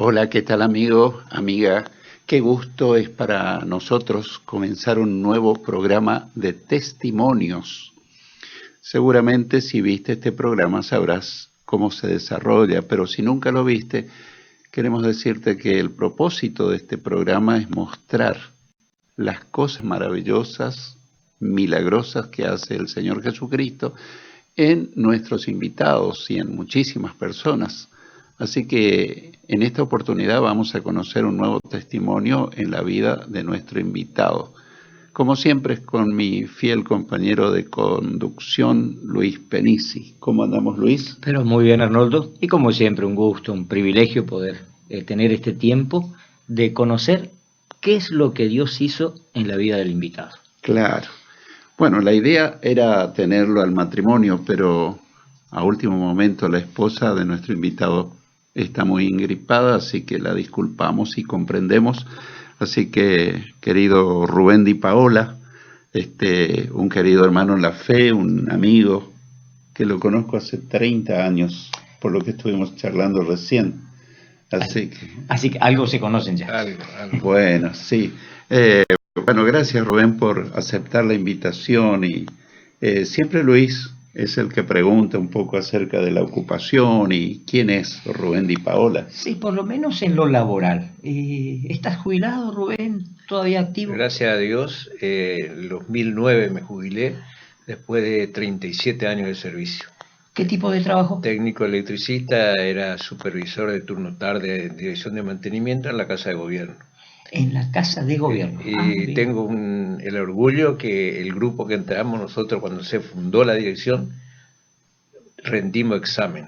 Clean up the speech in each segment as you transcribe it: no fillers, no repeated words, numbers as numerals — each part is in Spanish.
Hola, ¿qué tal amigo, amiga? Qué gusto es para nosotros comenzar un nuevo programa de testimonios. Seguramente si viste este programa sabrás cómo se desarrolla, pero si nunca lo viste, queremos decirte que el propósito de este programa es mostrar las cosas maravillosas, milagrosas que hace el Señor Jesucristo en nuestros invitados y en muchísimas personas. Así que en esta oportunidad vamos a conocer un nuevo testimonio en la vida de nuestro invitado. Como siempre es con mi fiel compañero de conducción, Luis Penisi. ¿Cómo andamos, Luis? Pero muy bien, Arnoldo. Y como siempre, un gusto, un privilegio poder tener este tiempo de conocer qué es lo que Dios hizo en la vida del invitado. Claro. Bueno, la idea era tenerlo al matrimonio, pero a último momento la esposa de nuestro invitado está muy ingripada, así que la disculpamos y comprendemos. Así que, querido Rubén Di Paola, un querido hermano en la fe, un amigo que lo conozco hace 30 años, por lo que estuvimos charlando recién. Así que algo se conocen ya. Algo. Bueno, sí. Bueno, gracias Rubén por aceptar la invitación y siempre Luis es el que pregunta un poco acerca de la ocupación y quién es Rubén Di Paola. Sí, por lo menos en lo laboral. ¿Estás jubilado, Rubén? ¿Todavía activo? Gracias a Dios, en 2009 me jubilé después de 37 años de servicio. ¿Qué tipo de trabajo? Técnico electricista, era supervisor de turno tarde, dirección de mantenimiento en la Casa de Gobierno. En la Casa de Gobierno. Y tengo el orgullo que el grupo que entramos nosotros cuando se fundó la dirección, rendimos examen.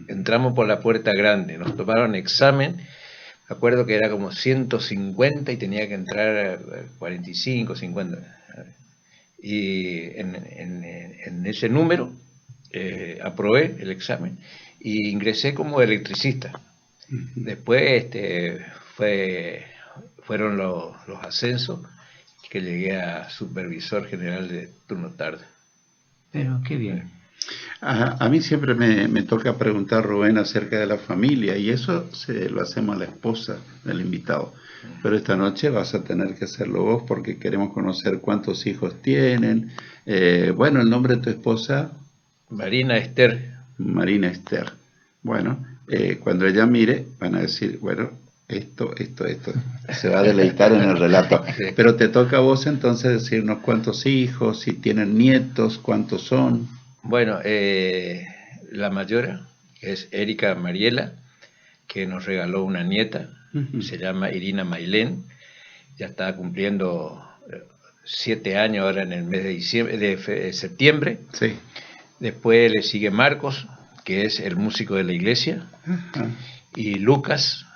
Entramos por la puerta grande, nos tomaron examen, me acuerdo que era como 150 y tenía que entrar 45, 50. Y en ese número aprobé el examen y ingresé como electricista. Después fueron los ascensos que llegué a supervisor general de turno tarde. Pero qué bien. A mí siempre me toca preguntar, Rubén, acerca de la familia y eso se lo hacemos a la esposa del invitado. Pero esta noche vas a tener que hacerlo vos porque queremos conocer cuántos hijos tienen. Bueno, el nombre de tu esposa. Marina Esther. Marina Esther. Bueno, cuando ella mire van a decir, bueno, esto. Se va a deleitar en el relato. Pero te toca a vos entonces decirnos cuántos hijos, si tienen nietos, cuántos son. Bueno, la mayor es Erika Mariela, que nos regaló una nieta, se llama Irina Mailén, ya está cumpliendo 7 años ahora en el mes de septiembre. Sí. Después le sigue Marcos, que es el músico de la iglesia, y Lucas,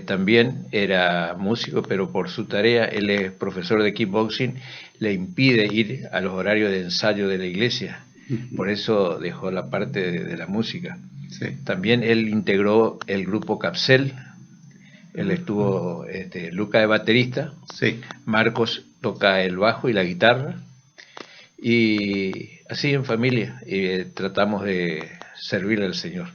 también era músico, pero por su tarea, él es profesor de kickboxing, le impide ir a los horarios de ensayo de la iglesia. Por eso dejó la parte de la música. Sí. También él integró el grupo Capsel. Él estuvo, Luca de baterista. Sí. Marcos toca el bajo y la guitarra. Y así en familia tratamos de servirle al Señor.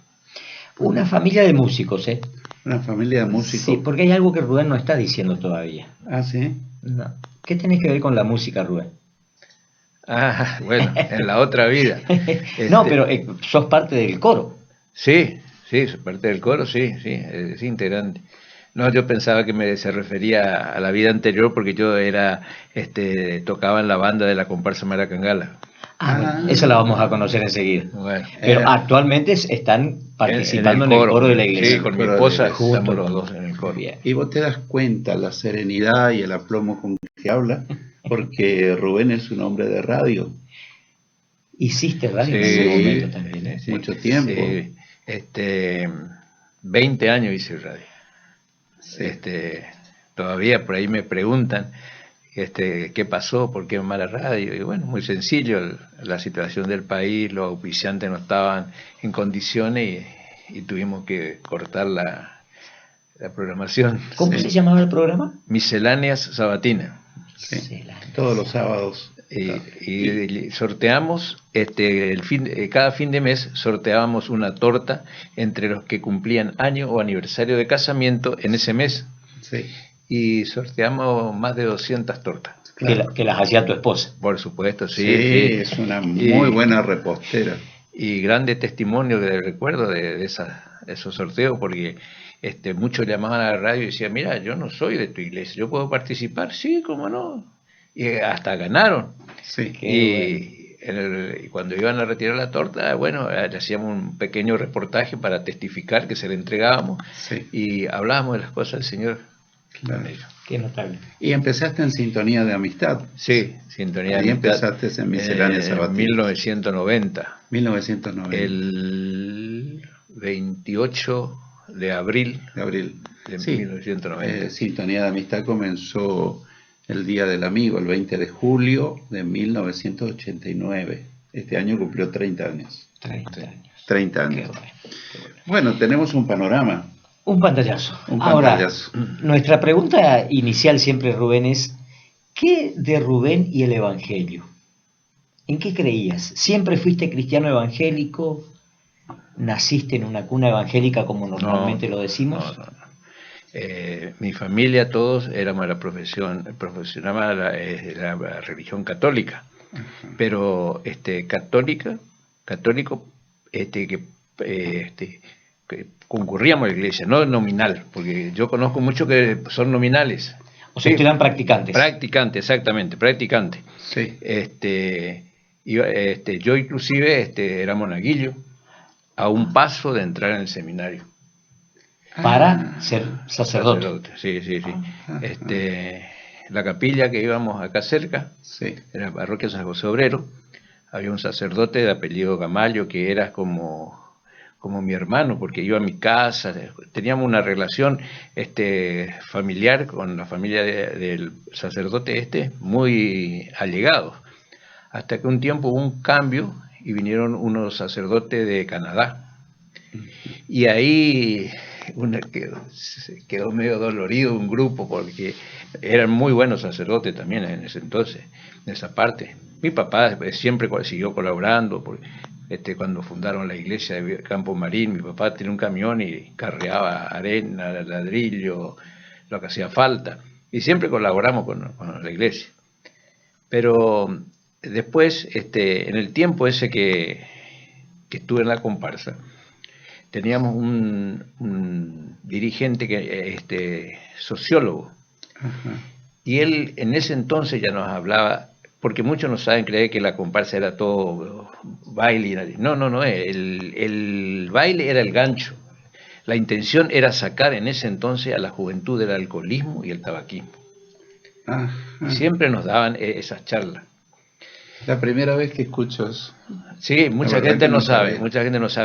Una familia de músicos, ¿eh? Una familia de músicos. Sí, porque hay algo que Rubén no está diciendo todavía. Ah, ¿sí? No. ¿Qué tenés que ver con la música, Rubén? Ah, bueno, en la otra vida. No, pero sos parte del coro. Sí, soy parte del coro, sí, es integrante. No, yo pensaba que se refería a la vida anterior porque yo tocaba en la banda de la comparsa Maracangala. Esa la vamos a conocer enseguida. Bueno, pero actualmente están participando en el coro de la iglesia. Sí, con mi esposa estamos los dos en el coro. Bien. Y vos te das cuenta la serenidad y el aplomo con que habla, porque Rubén es un hombre de radio. Hiciste radio en ese momento también, ¿eh? Sí, mucho tiempo. Sí. 20 años hice radio. Sí. Todavía por ahí me preguntan qué pasó, por qué mala radio. Y bueno, muy sencillo, la situación del país, los auspiciantes no estaban en condiciones y tuvimos que cortar la programación. ¿Cómo se llamaba el programa? Misceláneas Sabatinas. Sí. Todos los sábados. Y sorteamos, cada fin de mes sorteábamos una torta entre los que cumplían año o aniversario de casamiento en ese mes. Sí. Y sorteamos más de 200 tortas. Claro. Que las hacía tu esposa. Por supuesto, sí. Es una muy buena repostera. Y grande testimonio de recuerdo de esos sorteos, porque muchos llamaban a la radio y decían, mira, yo no soy de tu iglesia, ¿yo puedo participar? Sí, cómo no. Y hasta ganaron. Sí. Y cuando iban a retirar la torta, bueno, le hacíamos un pequeño reportaje para testificar que se le entregábamos. Sí. Y hablábamos de las cosas del Señor. Claro. Qué notable. Y empezaste en Sintonía de Amistad. Sí, Sintonía Ahí de Amistad. empezaste en Miscelánea Sabatina. En 1990. 1990. El 28 de abril de Sí. 1990. Sintonía de Amistad comenzó el Día del Amigo, el 20 de julio de 1989. Este año cumplió 30 años. 30 años. 30 años. Qué bueno, qué bueno. Bueno, tenemos un panorama. Un pantallazo. Un Ahora, pantallazo. nuestra pregunta inicial siempre, Rubén, es ¿qué de Rubén y el Evangelio? ¿En qué creías? ¿Siempre fuiste cristiano evangélico? ¿Naciste en una cuna evangélica como normalmente lo decimos? No. Mi familia, todos éramos profesionábamos la religión católica. Uh-huh. Pero católico, que concurríamos a la iglesia, no nominal, porque yo conozco muchos que son nominales. O sea, eran practicantes. Practicantes, exactamente, practicantes. Sí. Yo inclusive era monaguillo, a un paso de entrar en el seminario. Para ser sacerdote. Sí. La capilla que íbamos acá cerca, sí, era la parroquia San José Obrero, había un sacerdote de apellido Gamallo que era como mi hermano, porque iba a mi casa, teníamos una relación familiar con la familia del sacerdote muy allegado, hasta que un tiempo hubo un cambio y vinieron unos sacerdotes de Canadá, y ahí quedó medio dolorido un grupo, porque eran muy buenos sacerdotes también en ese entonces, en esa parte. Mi papá siempre siguió colaborando, porque cuando fundaron la iglesia de Campo Marín, mi papá tenía un camión y carreaba arena, ladrillo, lo que hacía falta, y siempre colaboramos con la iglesia. Pero después, en el tiempo ese que estuve en la comparsa, teníamos un dirigente sociólogo. Uh-huh. Y él en ese entonces ya nos hablaba, porque muchos no saben creer que la comparsa era todo baile. No, el baile era el gancho. La intención era sacar en ese entonces a la juventud del alcoholismo y el tabaquismo. Y siempre nos daban esas charlas. La primera vez que escucho eso. Sí, mucha gente no sabe,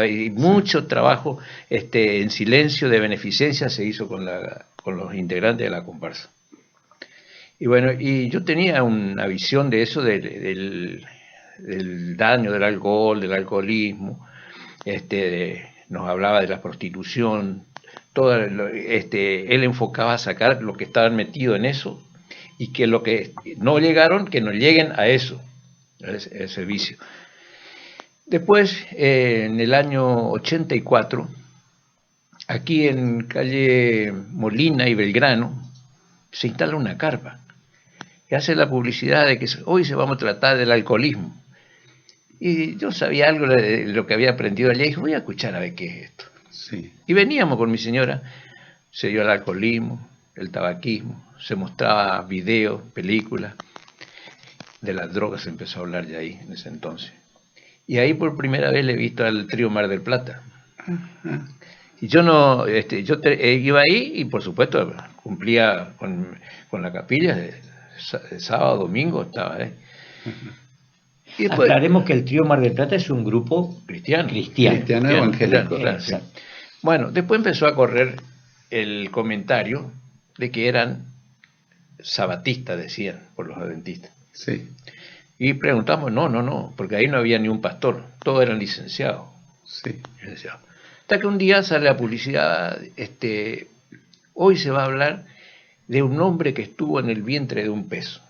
y mucho trabajo en silencio de beneficencia se hizo con los integrantes de la comparsa. Y bueno, y yo tenía una visión de eso, del daño del alcohol, del alcoholismo, nos hablaba de la prostitución, él enfocaba a sacar lo que estaban metidos en eso, y que lo que no llegaron, que no lleguen a eso, ese vicio. Después, en el año 84, aquí en calle Molina y Belgrano, se instala una carpa que hace la publicidad de que hoy se vamos a tratar del alcoholismo. Y yo sabía algo de lo que había aprendido allá y dije, voy a escuchar a ver qué es esto. Sí. Y veníamos con mi señora, se dio el alcoholismo, el tabaquismo, se mostraba videos, películas, de las drogas se empezó a hablar ya ahí en ese entonces. Y ahí por primera vez le he visto al trío Mar del Plata. Uh-huh. Y yo no, iba ahí y por supuesto cumplía con la capilla, de sábado, domingo estaba ahí. Uh-huh. Y después, aclaremos que el trío Mar del Plata es un grupo cristiano evangélico. Claro, sí. Bueno, después empezó a correr el comentario de que eran sabatistas, decían, por los adventistas. Sí. Y preguntamos, no, porque ahí no había ni un pastor, todos eran licenciados. Sí. Hasta que un día sale la publicidad, hoy se va a hablar de un hombre que estuvo en el vientre de un pez.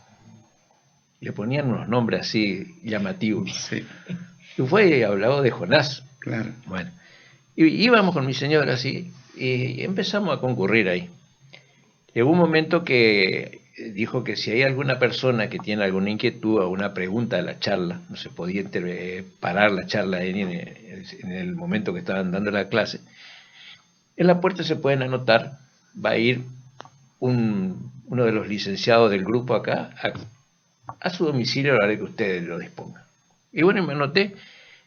Le ponían unos nombres así llamativos. Sí. Y fue y hablaba de Jonás. Claro. Bueno, y íbamos con mi señora así, y empezamos a concurrir ahí. Llegó un momento que dijo que si hay alguna persona que tiene alguna inquietud o una pregunta de la charla, no se podía parar la charla en el momento que estaban dando la clase, en la puerta se pueden anotar, va a ir uno de los licenciados del grupo acá a su domicilio a la hora que ustedes lo dispongan. Y bueno, me anoté,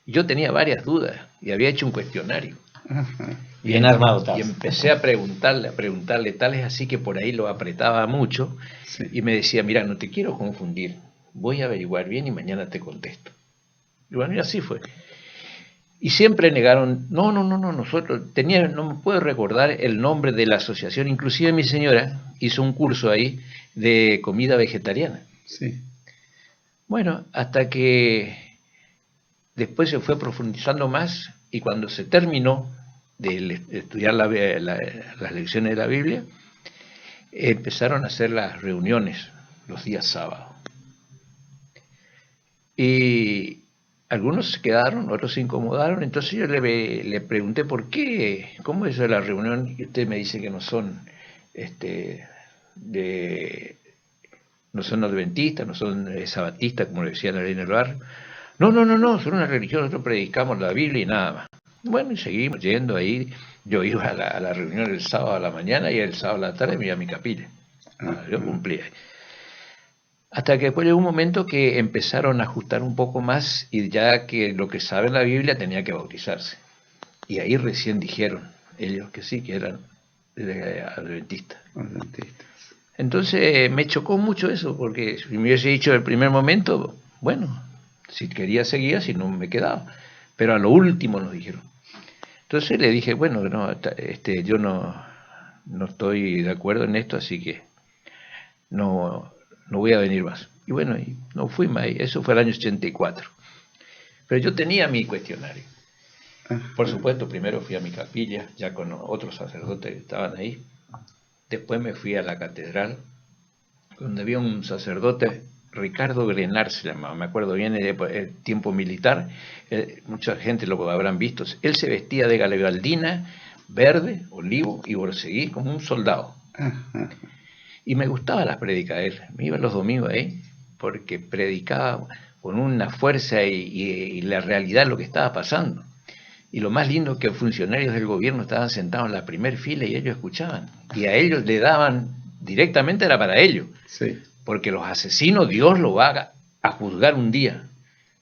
yo tenía varias dudas y había hecho un cuestionario. Ajá. Bien armado estás. Y empecé a preguntarle, tal es así que por ahí lo apretaba mucho, Sí. y me decía, mira, no te quiero confundir, voy a averiguar bien y mañana te contesto. Y bueno, y así fue. Y siempre negaron, no, nosotros, no me puedo recordar el nombre de la asociación, inclusive mi señora hizo un curso ahí de comida vegetariana. Sí. Bueno, hasta que después se fue profundizando más, y cuando se terminó de estudiar las lecciones de la Biblia, empezaron a hacer las reuniones los días sábados. Y algunos se quedaron, otros se incomodaron, entonces yo le pregunté por qué, cómo es la reunión, y usted me dice que no son no son adventistas, no son sabatistas, como le decían ahí en el barrio. No, son una religión, nosotros predicamos la Biblia y nada más. Bueno, y seguimos yendo ahí. Yo iba a la reunión el sábado a la mañana y el sábado a la tarde me iba a mi capilla. Yo cumplía. Hasta que después llegó un momento que empezaron a ajustar un poco más, y ya que lo que sabe la Biblia tenía que bautizarse. Y ahí recién dijeron ellos que sí, que eran adventistas. Adventistas. Entonces me chocó mucho eso, porque si me hubiese dicho el primer momento, bueno, si quería seguía, si no me quedaba. Pero a lo último nos dijeron. Entonces le dije, bueno, no, yo no estoy de acuerdo en esto, así que no voy a venir más. Y bueno, y no fui más, eso fue el año 84. Pero yo tenía mi cuestionario. Por supuesto, primero fui a mi capilla, ya con otros sacerdotes que estaban ahí. Después me fui a la catedral, donde había un sacerdote, Ricardo Grenar se llamaba, me acuerdo bien, el tiempo militar, mucha gente lo habrán visto. Él se vestía de gabardina verde, olivo y borceguí, como un soldado. Ajá. Y me gustaba las prédicas de él, me iba los domingos ahí, porque predicaba con una fuerza y la realidad de lo que estaba pasando. Y lo más lindo es que funcionarios del gobierno estaban sentados en la primera fila y ellos escuchaban. Y a ellos le daban, directamente era para ellos. Sí. Porque los asesinos Dios los va a juzgar un día.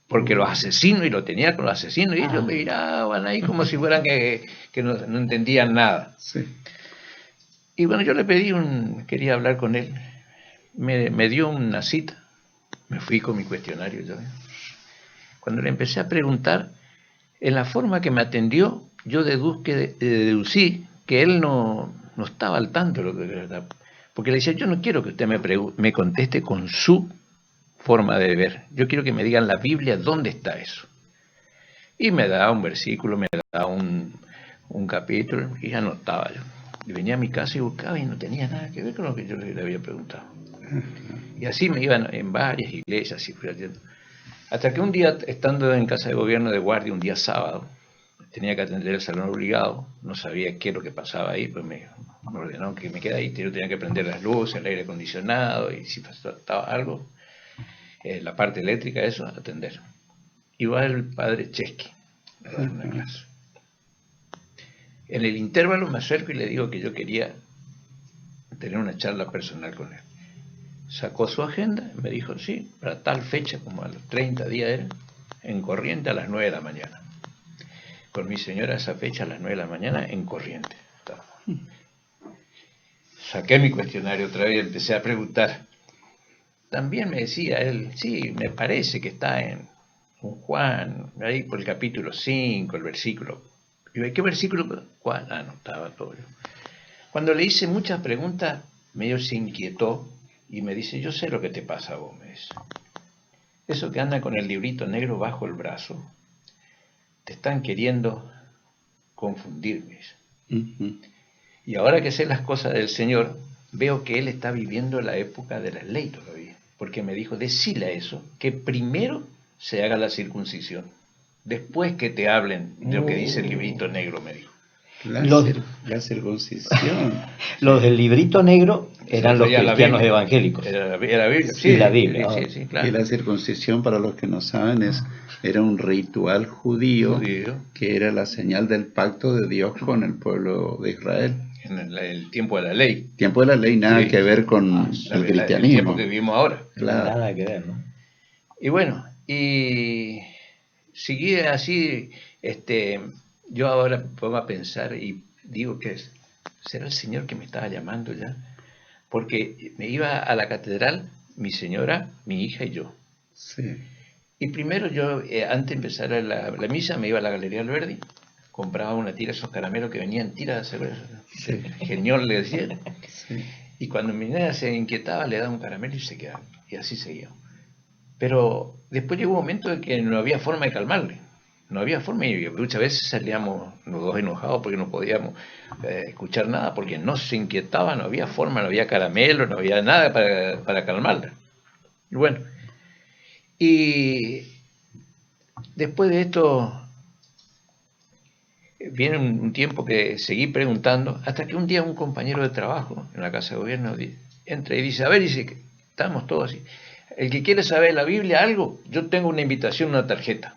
Porque los asesinos, y lo tenía con los asesinos, y ellos miraban ahí como si fueran que no entendían nada. Sí. Y bueno, yo le pedí quería hablar con él. Me dio una cita. Me fui con mi cuestionario. Cuando le empecé a preguntar, en la forma que me atendió, yo deducí que él no estaba al tanto de lo que era. Porque le decía, yo no quiero que usted me conteste con su forma de ver. Yo quiero que me digan la Biblia dónde está eso. Y me da un versículo, me da un capítulo, y anotaba yo. Y venía a mi casa y buscaba y no tenía nada que ver con lo que yo le había preguntado. Y así me iban en varias iglesias, y fui haciendo. Hasta que un día, estando en casa de gobierno de guardia, un día sábado, tenía que atender el salón obligado, no sabía qué es lo que pasaba ahí, pues me ordenaron que me quedara ahí, yo tenía que prender las luces, el aire acondicionado, y si pasaba algo, la parte eléctrica, eso, atender. Y va el padre Chesky a dar una clase. En el intervalo me acerco y le digo que yo quería tener una charla personal con él. Sacó su agenda y me dijo, sí, para tal fecha, como a los 30 días era, en Corriente a las 9 de la mañana. Con mi señora esa fecha a las 9 de la mañana en Corriente. Saqué mi cuestionario otra vez y empecé a preguntar. También me decía él, sí, me parece que está en Juan, ahí por el capítulo 5, el versículo. Y ¿qué versículo? ¿Cuál? No, estaba todo. Cuando le hice muchas preguntas, medio se inquietó y me dice, yo sé lo que te pasa a vos, me dice. Eso que anda con el librito negro bajo el brazo, te están queriendo confundir, me dice. Y ahora que sé las cosas del Señor, veo que Él está viviendo la época de la ley todavía. porque me dijo, decile a eso, que primero se haga la circuncisión, después que te hablen de lo que dice el librito negro, me dijo. La circuncisión. Los del librito negro eran los cristianos evangélicos. Era la Biblia. Sí, la Biblia. Sí, claro. Y la circuncisión, para los que no saben, era un ritual judío que era la señal del pacto de Dios con el pueblo de Israel. En el tiempo de la ley. Tiempo de la ley, nada que ver con el cristianismo. El tiempo que vivimos ahora. Claro. Nada que ver, ¿no? Y bueno, y seguí así, yo ahora pongo a pensar y digo que será el Señor que me estaba llamando ya, porque me iba a la catedral mi señora, mi hija y yo. Sí. Y primero yo, antes de empezar la misa, me iba a la Galería Alberdi, compraba una tira de esos caramelos que venían tiras de cerveza, genial le decía. Sí. Y cuando mi nena se inquietaba, le daba un caramelo y se quedaba, y así seguía. Pero después llegó un momento de que no había forma de calmarle. No había forma, y muchas veces salíamos los dos enojados porque no podíamos escuchar nada, porque no se inquietaba, no había forma, no había caramelo, no había nada para calmarla. Y bueno, y después de esto viene un tiempo que seguí preguntando, hasta que un día un compañero de trabajo en la Casa de Gobierno entra y dice, a ver, dice, estamos todos así, el que quiere saber la Biblia algo, yo tengo una invitación, una tarjeta.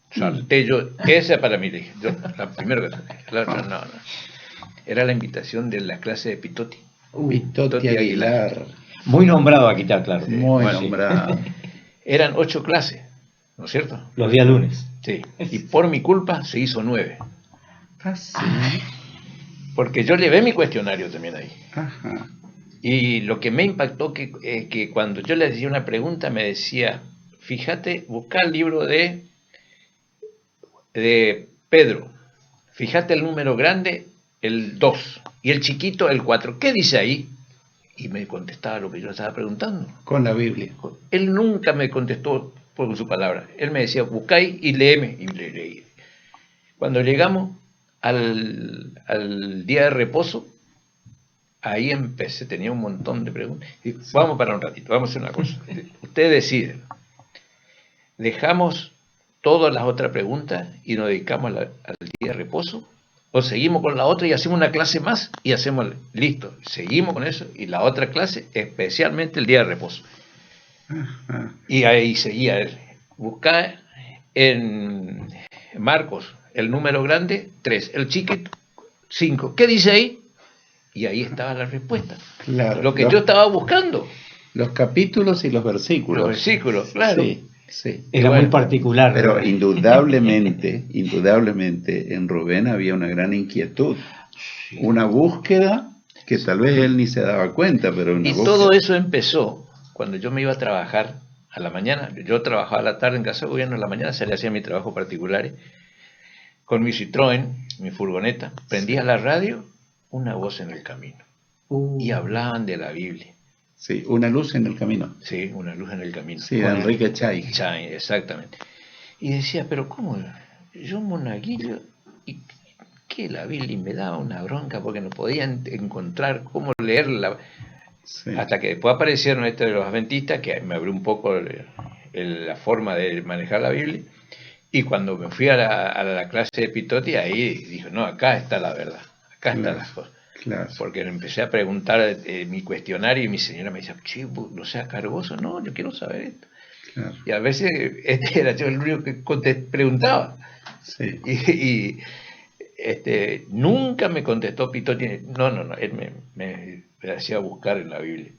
Salté yo, esa para mí, dije, yo, la primera que salté, la otra no. Era la invitación de la clase de Pitotti. Pitotti Aguilar. Muy nombrado aquí, está claro. Muy nombrado. Eran 8 clases, ¿no es cierto? Los días lunes. Sí, y por mi culpa se hizo 9. Ah, sí. Porque yo llevé mi cuestionario también ahí. Ajá. Y lo que me impactó que cuando yo le decía una pregunta me decía, fíjate, busca el libro de Pedro, fíjate el número grande, el 2, y el chiquito, el 4. ¿Qué dice ahí? Y me contestaba lo que yo estaba preguntando. Con la Biblia. Él nunca me contestó por su palabra. Él me decía, buscáis y léeme. Y le leí. Cuando llegamos al día de reposo, ahí empecé, tenía un montón de preguntas. Y vamos para un ratito, vamos a hacer una cosa. Ustedes deciden. Dejamos todas las otras preguntas y nos dedicamos al día de reposo, o seguimos con la otra y hacemos una clase más y hacemos, listo, seguimos con eso, y la otra clase, especialmente el día de reposo. Ajá. Y ahí seguía él. Buscar en Marcos el número grande, 3, el chiquito, 5. ¿Qué dice ahí? Y ahí estaba la respuesta. Claro, lo que yo estaba buscando. Los capítulos y los versículos. Los versículos, claro. Sí. Sí. Era muy particular. Pero indudablemente, en Rubén había una gran inquietud, una búsqueda que tal vez él ni se daba cuenta, pero una búsqueda. Todo eso empezó cuando yo me iba a trabajar a la mañana. Yo trabajaba a la tarde en Casa de Gobierno, a la mañana se le hacía mi trabajo particular con mi Citroën, mi furgoneta, prendía la radio, una voz en el camino, y hablaban de la Biblia. Sí, una luz en el camino. Sí, una luz en el camino. Sí, de Enrique Chay. Chay, exactamente. Y decía, pero ¿cómo? Yo monaguillo, y que la Biblia, y me daba una bronca porque no podían encontrar cómo leerla. Sí. Hasta que después aparecieron estos de los adventistas, que me abrió un poco la forma de manejar la Biblia. Y cuando me fui a la clase de Pitotti, ahí dijo, no, acá está la verdad, acá están las cosas. Claro. Porque le empecé a preguntar mi cuestionario y mi señora me decía, che, no seas cargoso, no, yo quiero saber esto. Claro. Y a veces era yo el único que preguntaba. Sí. Y nunca me contestó Pitotti, no, él me hacía buscar en la Biblia.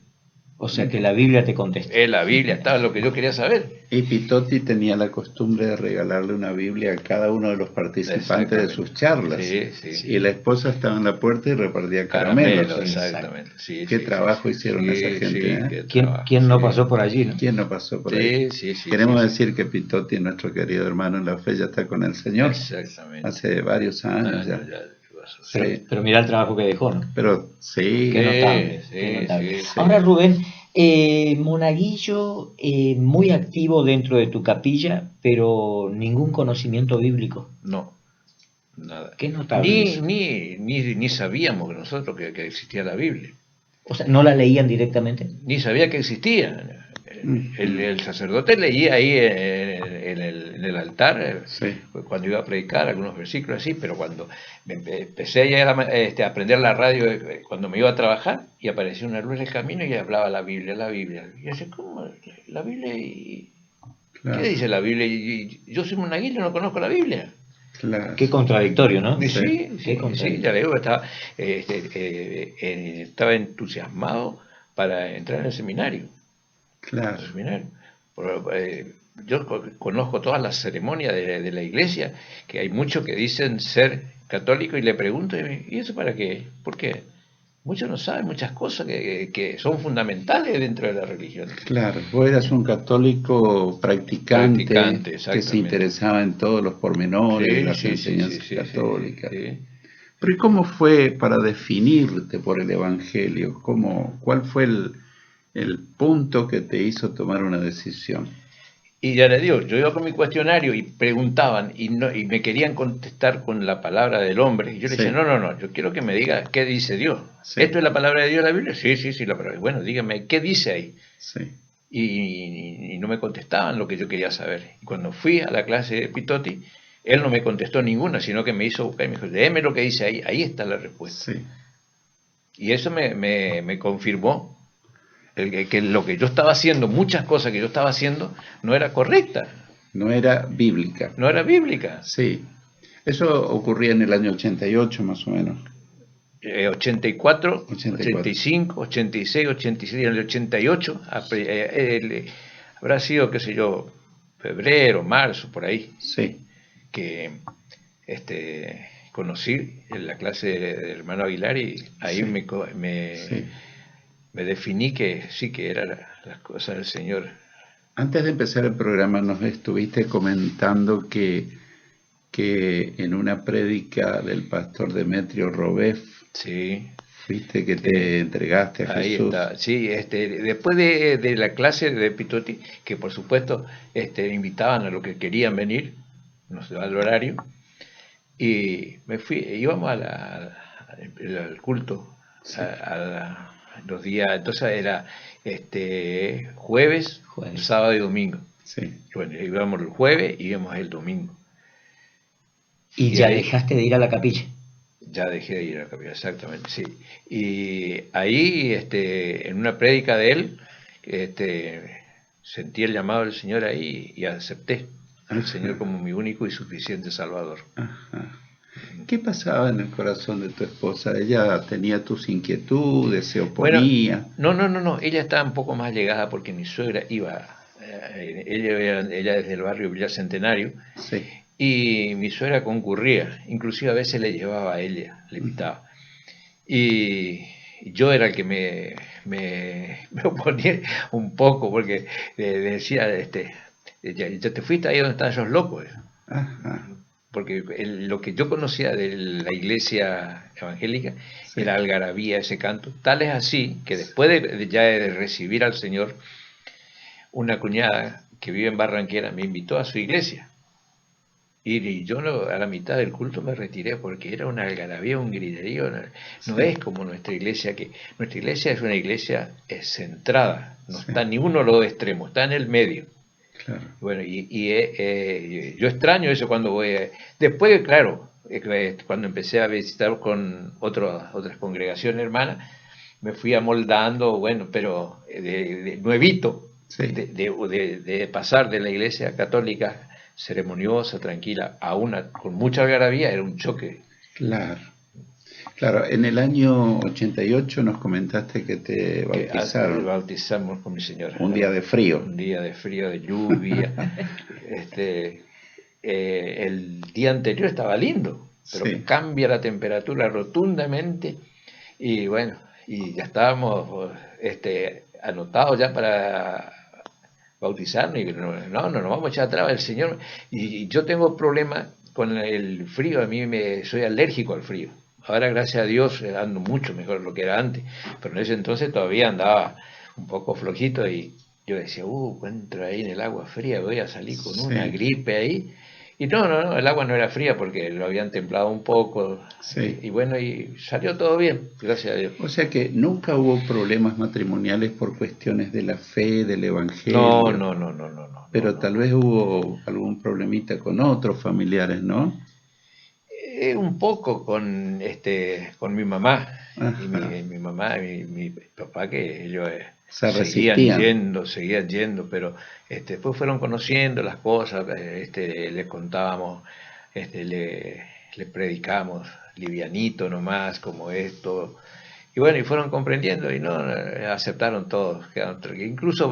O sea que la Biblia te contestó. La Biblia estaba lo que yo quería saber. Y Pitotti tenía la costumbre de regalarle una Biblia a cada uno de los participantes de sus charlas. Sí. Y la esposa estaba en la puerta y repartía caramelos. Exactamente. Sí, qué trabajo hicieron esa gente. ¿Quién no pasó por allí? ¿No? ¿Quién no pasó por ahí? Queremos decir que Pitotti, nuestro querido hermano en la fe, ya está con el Señor. Exactamente. Hace varios años ya. Pero mira el trabajo que dejó, ¿no? Pero sí. Qué notable. Ahora, Rubén, monaguillo, muy activo dentro de tu capilla, pero ningún conocimiento bíblico. No, nada. Qué notable. Ni sabíamos nosotros que existía la Biblia. O sea, ¿no la leían directamente? Ni sabía que existía. El sacerdote leía ahí en el altar, Sí. cuando iba a predicar algunos versículos así, pero cuando empecé a, llegar a aprender la radio, cuando me iba a trabajar, y apareció una luz en el camino y hablaba la Biblia, la Biblia. Y yo decía, ¿cómo? ¿La Biblia? Claro, ¿Qué dice la Biblia? Y yo soy monaguillo y no conozco la Biblia. claro. Qué contradictorio, ¿no? Y Sí. sí, Qué sí, contradictorio. ya le digo, estaba entusiasmado para entrar en el seminario. Claro. Yo conozco todas las ceremonias de la iglesia, que hay muchos que dicen ser católicos, y le pregunto, ¿y eso para qué? ¿Por qué? Muchos no saben muchas cosas que son fundamentales dentro de la religión. Claro, vos eras un católico practicante Practicante, que se exactamente. interesaba en todos los pormenores de las enseñanzas Sí, católicas. sí. Pero ¿y cómo fue para definirte por el Evangelio? ¿Cuál fue el punto que te hizo tomar una decisión? Y ya le digo, yo iba con mi cuestionario y preguntaban y me querían contestar con la palabra del hombre. Y yo le decía, Sí. no, yo quiero que me diga qué dice Dios. Sí. ¿Esto es la palabra de Dios, la Biblia? Sí, la palabra. Bueno, dígame, ¿qué dice ahí? Sí. Y no me contestaban lo que yo quería saber. Y cuando fui a la clase de Pitotti, él no me contestó ninguna, sino que me hizo buscar y me dijo, léeme lo que dice ahí, ahí está la respuesta. Sí. Y eso me confirmó que lo que yo estaba haciendo, muchas cosas que yo estaba haciendo, no era correcta, No era bíblica. no era bíblica. Sí. Eso ocurría en el año 88 más o menos. 84, 84. 85, 86, 87, en el 88, habrá sido, qué sé yo, febrero, marzo, por ahí, Sí. que conocí en la clase del hermano Aguilar, y ahí Sí. Sí. me definí que sí, que eran las cosas del Señor. Antes de empezar el programa nos estuviste comentando que en una prédica del pastor Demetrio Robef, Sí, viste que te entregaste a ahí Jesús. está. Sí, después de la clase de Pitotti, que por supuesto invitaban a los que querían venir, no se da el horario, y me fui, íbamos al culto, Sí. los días, entonces era jueves, Jueves. sábado y domingo. Sí. Bueno, íbamos el jueves y íbamos el domingo. Y Y ya ahí dejaste de ir a la capilla. ya dejé de ir a la capilla, exactamente, sí. Y ahí, en una prédica de él, sentí el llamado del Señor ahí y acepté al Señor como mi único y suficiente Salvador. Ajá. ¿Qué pasaba en el corazón de tu esposa? ¿Ella tenía tus inquietudes, se Bueno, oponía? no, ella estaba un poco más llegada porque mi suegra iba, ella es del barrio Villa Centenario, Sí. y mi suegra concurría, inclusive a veces le llevaba a ella, le invitaba. Y yo era el que me oponía un poco, porque decía, ya te fuiste ahí donde están esos locos. Ajá. Porque lo que yo conocía de la iglesia evangélica Sí. era algarabía, ese canto. Tal es así que después ya de recibir al Señor, una cuñada que vive en Barranquera me invitó a su iglesia. Y yo a la mitad del culto me retiré porque era una algarabía, un griterío. No Sí. es como nuestra iglesia, que nuestra iglesia es una iglesia centrada, no Sí. está ni uno de los extremos, está en el medio. Claro. Bueno, yo extraño eso cuando voy. Después, claro, cuando empecé a visitar con otras congregaciones hermanas, me fui amoldando, bueno, pero de nuevito, Sí. de pasar de la iglesia católica ceremoniosa, tranquila, a una con mucha algarabía, era un choque. Claro. Claro, en el año 88 nos comentaste que te bautizaron. Bautizamos con mi señora. Un día de frío. Un día de frío, de lluvia. El día anterior estaba lindo, pero Sí. cambia la temperatura rotundamente, y bueno, y ya estábamos anotados ya para bautizarnos, y no nos vamos a echar atrás el Señor. Y yo tengo problemas con el frío, a mí soy alérgico al frío. Ahora, gracias a Dios, ando mucho mejor de lo que era antes, pero en ese entonces todavía andaba un poco flojito, y yo decía, entro ahí en el agua fría, voy a salir con una Sí. gripe ahí. Y no, el agua no era fría porque lo habían templado un poco. Sí. Y bueno, y salió todo bien, gracias a Dios. O sea que nunca hubo problemas matrimoniales por cuestiones de la fe, del No, evangelio, pero no. tal vez hubo algún problemita con otros familiares, ¿no? Un poco con mi mamá y Ajá. mi mamá y mi papá, que ellos Se resistían. seguían yendo, pero después fueron conociendo las cosas, les contábamos, le predicamos livianito nomás, como esto, y bueno, y fueron comprendiendo y no aceptaron todos, incluso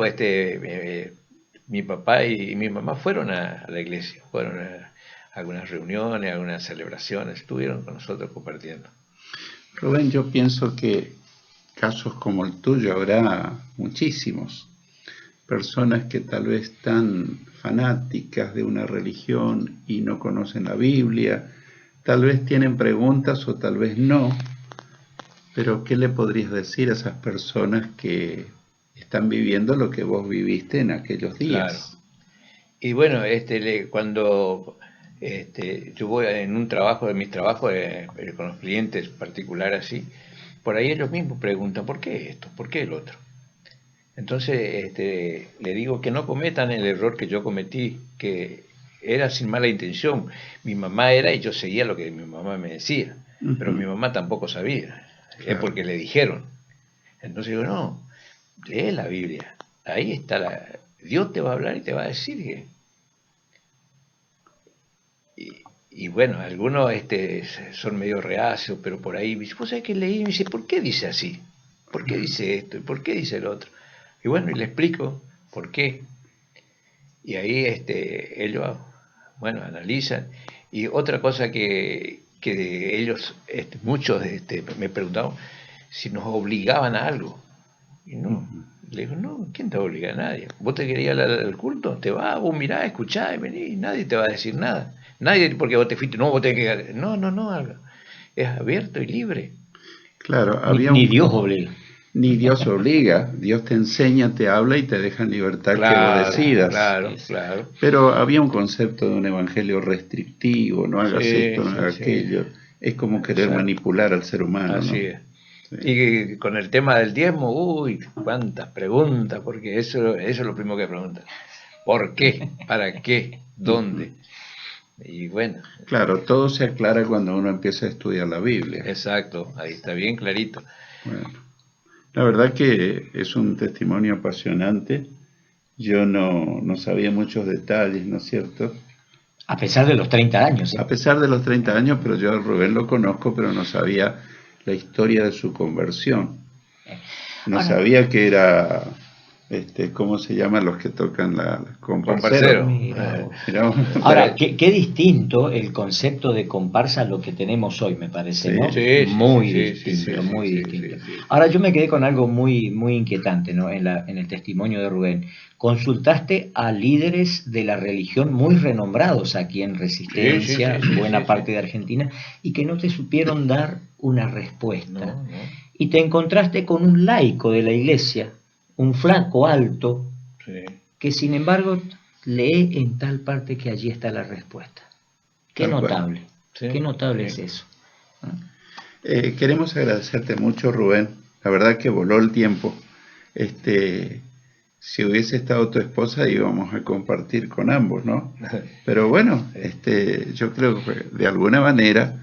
mi papá y mi mamá fueron a la iglesia, fueron a algunas reuniones, algunas celebraciones, estuvieron con nosotros compartiendo. Rubén, yo pienso que casos como el tuyo habrá muchísimos. Personas que tal vez están fanáticas de una religión y no conocen la Biblia, tal vez tienen preguntas o tal vez no, pero ¿qué le podrías decir a esas personas que están viviendo lo que vos viviste en aquellos Claro. días? Y bueno, cuando yo voy en un trabajo, de mis trabajos con los clientes particulares así, por ahí ellos mismos preguntan, ¿por qué esto? ¿Por qué el otro? Entonces, le digo que no cometan el error que yo cometí, que era sin mala intención. Mi mamá era y yo seguía lo que mi mamá me decía, pero mi mamá tampoco sabía, es Claro. porque le dijeron. Entonces digo, no, lee la Biblia, ahí está Dios te va a hablar y te va a decir que... Y bueno, algunos son medio reacios, pero por ahí, vos sabés que leí y me dice, ¿por qué dice así? ¿Por qué dice esto? ¿Y por qué dice el otro? Y bueno, y le explico por qué. Y ahí ellos, bueno, analizan. Y otra cosa que ellos, muchos me preguntaban si nos obligaban a algo. Y no, le digo, no, ¿quién te obliga? A nadie. Vos te querías ir al culto, te vas, vos mirás, escuchás y venís, nadie te va a decir nada. Nadie porque vos te fuiste, no, vos tenés que... No, es abierto y libre. Claro, Ni Dios obliga. ni Dios obliga, Dios te enseña, te habla y te deja en libertad que vos decidas. Claro. Pero había un concepto de un evangelio restrictivo, no hagas esto, no hagas Sí. aquello. Es como querer Exacto. manipular al ser humano, ¿no? Así es. Sí. Y con el tema del diezmo, uy, cuántas preguntas, porque eso es lo primero que preguntan. ¿Por qué? ¿Para qué? ¿Dónde? Y bueno. Claro, todo se aclara cuando uno empieza a estudiar la Biblia. Exacto, ahí está bien clarito. Bueno, la verdad que es un testimonio apasionante. Yo no sabía muchos detalles, ¿no es cierto? A pesar de los 30 años. A pesar de los 30 años, pero yo a Rubén lo conozco, pero no sabía la historia de su conversión. No Ahora, sabía que era, ¿cómo se llaman los que tocan la Comparsero. mira vos. Mirá vos. Ahora, qué distinto el concepto de comparsa a lo que tenemos hoy, me parece, Sí. ¿no? Sí, Muy sí, distinto, sí, muy sí, distinto. sí. Ahora, yo me quedé con algo muy, muy inquietante, ¿no? En el testimonio de Rubén. Consultaste a líderes de la religión muy renombrados aquí en Resistencia, buena parte de Argentina, y que no te supieron dar una respuesta. No. Y te encontraste con un laico de la iglesia, un flaco alto, Sí. que sin embargo lee en tal parte que allí está la respuesta. Qué Tal cual. notable, Sí, qué notable sí. es eso. Queremos agradecerte mucho, Rubén. La verdad que voló el tiempo. Si hubiese estado tu esposa íbamos a compartir con ambos, ¿no? Pero bueno, yo creo que de alguna manera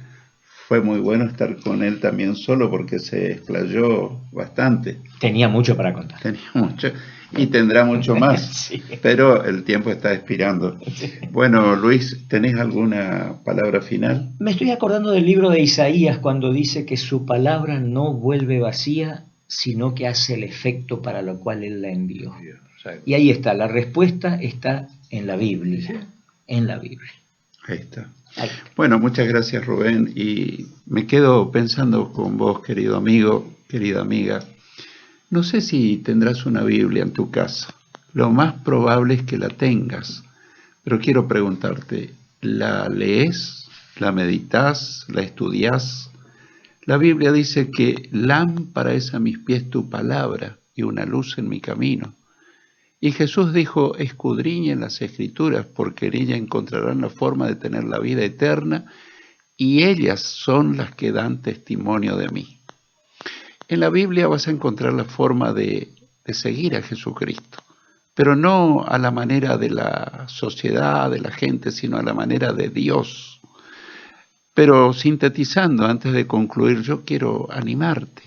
fue muy bueno estar con él también solo porque se explayó bastante. Tenía mucho para contar. Tenía mucho y tendrá mucho más, Sí. pero el tiempo está expirando. Sí. Bueno, Luis, ¿tenés alguna palabra final? Me estoy acordando del libro de Isaías cuando dice que su palabra no vuelve vacía, sino que hace el efecto para lo cual él la envió. Y ahí está, la respuesta está en la Biblia, en la Biblia. Ahí está. Ahí. Bueno, muchas gracias, Rubén, y me quedo pensando con vos, querido amigo, querida amiga. No sé si tendrás una Biblia en tu casa. Lo más probable es que la tengas, pero quiero preguntarte, ¿la lees? ¿La meditas? ¿La estudias? La Biblia dice que lámpara es a mis pies tu palabra y una luz en mi camino. Y Jesús dijo, escudriñen las Escrituras, porque en ellas encontrarán la forma de tener la vida eterna, y ellas son las que dan testimonio de mí. En la Biblia vas a encontrar la forma de seguir a Jesucristo, pero no a la manera de la sociedad, de la gente, sino a la manera de Dios. Pero sintetizando, antes de concluir, yo quiero animarte,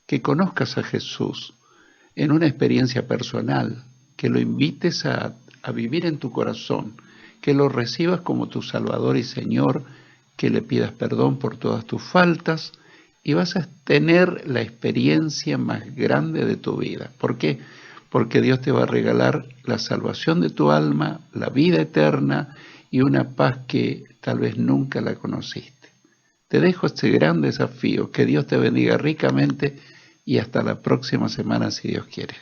que conozcas a Jesús en una experiencia personal, que lo invites a vivir en tu corazón, que lo recibas como tu Salvador y Señor, que le pidas perdón por todas tus faltas, y vas a tener la experiencia más grande de tu vida. ¿Por qué? Porque Dios te va a regalar la salvación de tu alma, la vida eterna y una paz que tal vez nunca la conociste. Te dejo este gran desafío. Que Dios te bendiga ricamente y hasta la próxima semana si Dios quiere.